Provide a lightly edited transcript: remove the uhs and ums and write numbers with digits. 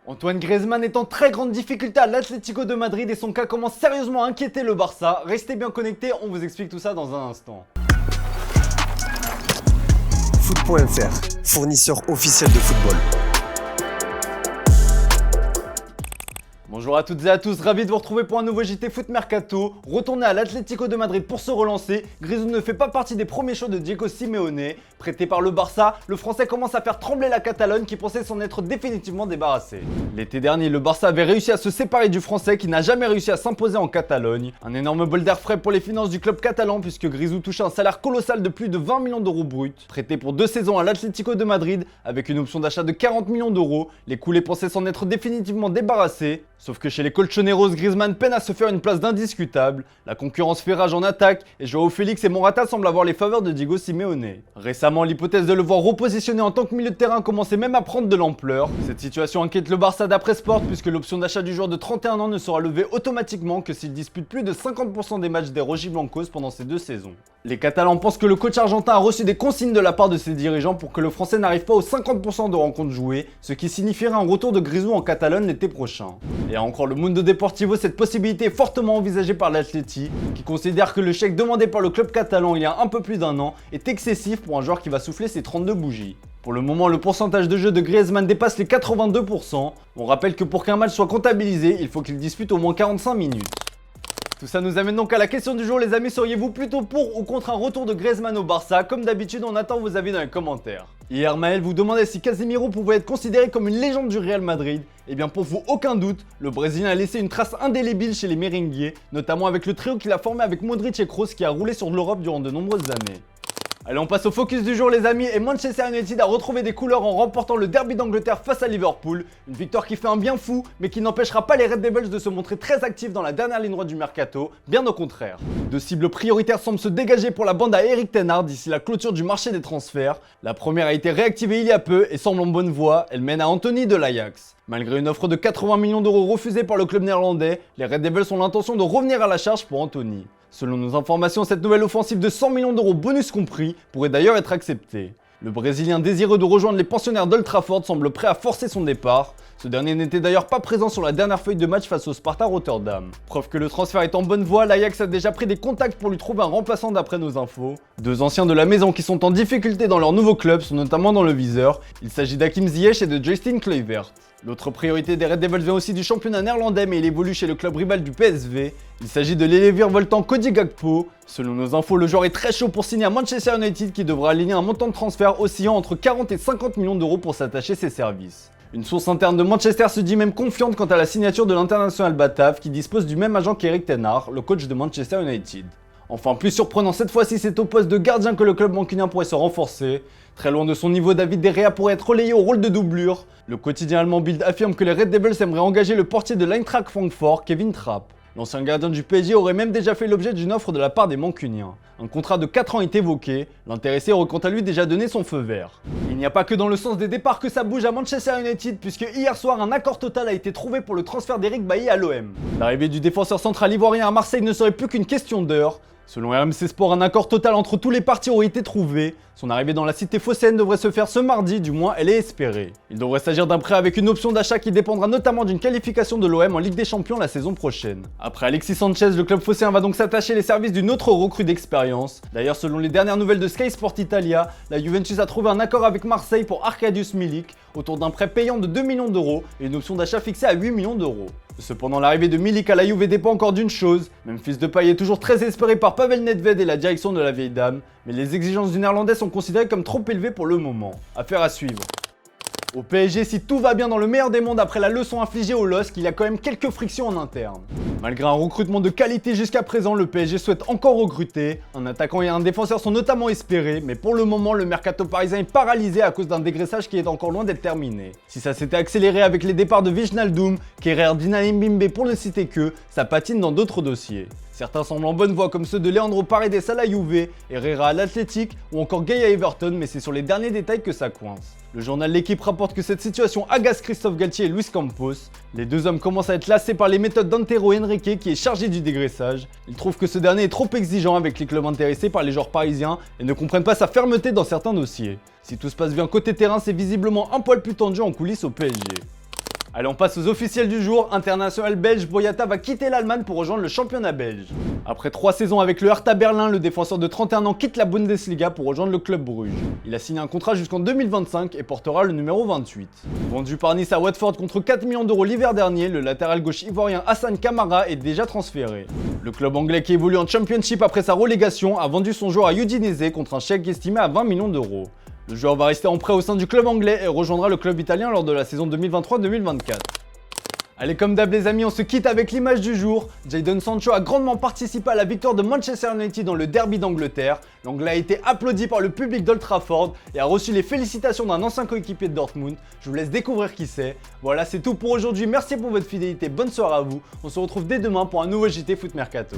Antoine Griezmann est en très grande difficulté à l'Atlético de Madrid et son cas commence sérieusement à inquiéter le Barça. Restez bien connectés, on vous explique tout ça dans un instant. Foot.fr, fournisseur officiel de football. Bonjour à toutes et à tous, ravi de vous retrouver pour un nouveau JT Foot Mercato. Retourné à l'Atlético de Madrid pour se relancer, Griezmann ne fait pas partie des premiers choix de Diego Simeone. Prêté par le Barça, le Français commence à faire trembler la Catalogne qui pensait s'en être définitivement débarrassé. L'été dernier, le Barça avait réussi à se séparer du Français qui n'a jamais réussi à s'imposer en Catalogne. Un énorme bol d'air frais pour les finances du club catalan puisque Griezmann touchait un salaire colossal de plus de 20 millions d'euros bruts. Prêté pour 2 saisons à l'Atlético de Madrid avec une option d'achat de 40 millions d'euros, les coulés pensaient s'en être définitivement débarrassés. Sauf que chez les Colchoneros, Griezmann peine à se faire une place d'indiscutable. La concurrence fait rage en attaque et Joao Félix et Morata semblent avoir les faveurs de Diego Simeone. Récemment, l'hypothèse de le voir repositionné en tant que milieu de terrain commençait même à prendre de l'ampleur. Cette situation inquiète le Barça d'après Sport puisque l'option d'achat du joueur de 31 ans ne sera levée automatiquement que s'il dispute plus de 50% des matchs des Rojiblancos pendant ces 2 saisons. Les Catalans pensent que le coach argentin a reçu des consignes de la part de ses dirigeants pour que le Français n'arrive pas aux 50% de rencontres jouées, ce qui signifierait un retour de Griezmann en Catalogne l'été prochain. Et encore le Mundo Deportivo, cette possibilité est fortement envisagée par l'Atleti, qui considère que le chèque demandé par le club catalan il y a un peu plus d'un an est excessif pour un joueur qui va souffler ses 32 bougies. Pour le moment, le pourcentage de jeu de Griezmann dépasse les 82%. On rappelle que pour qu'un match soit comptabilisé, il faut qu'il dispute au moins 45 minutes. Tout ça nous amène donc à la question du jour, les amis, seriez-vous plutôt pour ou contre un retour de Griezmann au Barça? Comme d'habitude, on attend vos avis dans les commentaires. Hier, Maël vous demandait si Casemiro pouvait être considéré comme une légende du Real Madrid. Et bien pour vous, aucun doute, le Brésilien a laissé une trace indélébile chez les Merengues, notamment avec le trio qu'il a formé avec Modric et Kroos qui a roulé sur l'Europe durant de nombreuses années. Allez, on passe au focus du jour les amis, et Manchester United a retrouvé des couleurs en remportant le derby d'Angleterre face à Liverpool. Une victoire qui fait un bien fou, mais qui n'empêchera pas les Red Devils de se montrer très actifs dans la dernière ligne droite du mercato, bien au contraire. 2 cibles prioritaires semblent se dégager pour la bande à Erik ten Hag d'ici la clôture du marché des transferts. La première a été réactivée il y a peu et semble en bonne voie, elle mène à Anthony de l'Ajax. Malgré une offre de 80 millions d'euros refusée par le club néerlandais, les Red Devils ont l'intention de revenir à la charge pour Anthony. Selon nos informations, cette nouvelle offensive de 100 millions d'euros bonus compris pourrait d'ailleurs être acceptée. Le Brésilien désireux de rejoindre les pensionnaires d'Old Trafford semble prêt à forcer son départ. Ce dernier n'était d'ailleurs pas présent sur la dernière feuille de match face au Sparta Rotterdam. Preuve que le transfert est en bonne voie, l'Ajax a déjà pris des contacts pour lui trouver un remplaçant d'après nos infos. 2 anciens de la maison qui sont en difficulté dans leur nouveau club sont notamment dans le viseur. Il s'agit d'Hakim Ziyech et de Justin Kluivert. L'autre priorité des Red Devils vient aussi du championnat néerlandais, mais il évolue chez le club rival du PSV. Il s'agit de l'ailier virevoltant Cody Gakpo. Selon nos infos, le joueur est très chaud pour signer à Manchester United qui devra aligner un montant de transfert oscillant entre 40 et 50 millions d'euros pour s'attacher ses services. Une source interne de Manchester se dit même confiante quant à la signature de l'international batave qui dispose du même agent qu'Erik ten Hag, le coach de Manchester United. Enfin, plus surprenant cette fois-ci, c'est au poste de gardien que le club mancunien pourrait se renforcer. Très loin de son niveau, David De Gea pourrait être relayé au rôle de doublure. Le quotidien allemand Bild affirme que les Red Devils aimeraient engager le portier de l'Eintracht Francfort, Kevin Trapp. L'ancien gardien du PSG aurait même déjà fait l'objet d'une offre de la part des Mancuniens. Un contrat de 4 ans est évoqué, l'intéressé aurait quant à lui déjà donné son feu vert. Il n'y a pas que dans le sens des départs que ça bouge à Manchester United, puisque hier soir un accord total a été trouvé pour le transfert d'Eric Bailly à l'OM. L'arrivée du défenseur central ivoirien à Marseille ne serait plus qu'une question d'heure. Selon RMC Sport, un accord total entre tous les partis aurait été trouvé. Son arrivée dans la cité phocéenne devrait se faire ce mardi, du moins elle est espérée. Il devrait s'agir d'un prêt avec une option d'achat qui dépendra notamment d'une qualification de l'OM en Ligue des Champions la saison prochaine. Après Alexis Sanchez, le club phocéen va donc s'attacher les services d'une autre recrue d'expérience. D'ailleurs, selon les dernières nouvelles de Sky Sport Italia, la Juventus a trouvé un accord avec Marseille pour Arkadiusz Milik autour d'un prêt payant de 2 millions d'euros et une option d'achat fixée à 8 millions d'euros. Cependant, l'arrivée de Milik à la Juve dépend encore d'une chose. Memphis Depay est toujours très espéré par Pavel Nedved et la direction de la vieille dame, mais les exigences du Néerlandais sont considérées comme trop élevées pour le moment. Affaire à suivre. Au PSG, si tout va bien dans le meilleur des mondes après la leçon infligée au LOSC, il y a quand même quelques frictions en interne. Malgré un recrutement de qualité jusqu'à présent, le PSG souhaite encore recruter. Un attaquant et un défenseur sont notamment espérés, mais pour le moment, le mercato parisien est paralysé à cause d'un dégraissage qui est encore loin d'être terminé. Si ça s'était accéléré avec les départs de Wijnaldum, Kerrer, Dina Mbimbe pour ne citer que, ça patine dans d'autres dossiers. Certains semblent en bonne voie comme ceux de Leandro Paredes à la Juve, Herrera à l'Athletic ou encore Gay à Everton, mais c'est sur les derniers détails que ça coince. Le journal L'Équipe rapporte que cette situation agace Christophe Galtier et Luis Campos. Les deux hommes commencent à être lassés par les méthodes d'Antero Henrique qui est chargé du dégraissage. Ils trouvent que ce dernier est trop exigeant avec les clubs intéressés par les joueurs parisiens et ne comprennent pas sa fermeté dans certains dossiers. Si tout se passe bien côté terrain, c'est visiblement un poil plus tendu en coulisses au PSG. Allez, on passe aux officiels du jour. International belge, Boyata va quitter l'Allemagne pour rejoindre le championnat belge. Après 3 saisons avec le Hertha Berlin, le défenseur de 31 ans quitte la Bundesliga pour rejoindre le club Bruges. Il a signé un contrat jusqu'en 2025 et portera le numéro 28. Vendu par Nice à Watford contre 4 millions d'euros l'hiver dernier, le latéral gauche ivoirien Hassan Kamara est déjà transféré. Le club anglais qui évolue en Championship après sa relégation a vendu son joueur à Udinese contre un chèque estimé à 20 millions d'euros. Le joueur va rester en prêt au sein du club anglais et rejoindra le club italien lors de la saison 2023-2024. Allez, comme d'hab les amis, on se quitte avec l'image du jour. Jadon Sancho a grandement participé à la victoire de Manchester United dans le derby d'Angleterre. L'Anglais a été applaudi par le public d'Old Trafford et a reçu les félicitations d'un ancien coéquipier de Dortmund. Je vous laisse découvrir qui c'est. Voilà, c'est tout pour aujourd'hui. Merci pour votre fidélité. Bonne soirée à vous. On se retrouve dès demain pour un nouveau JT Foot Mercato.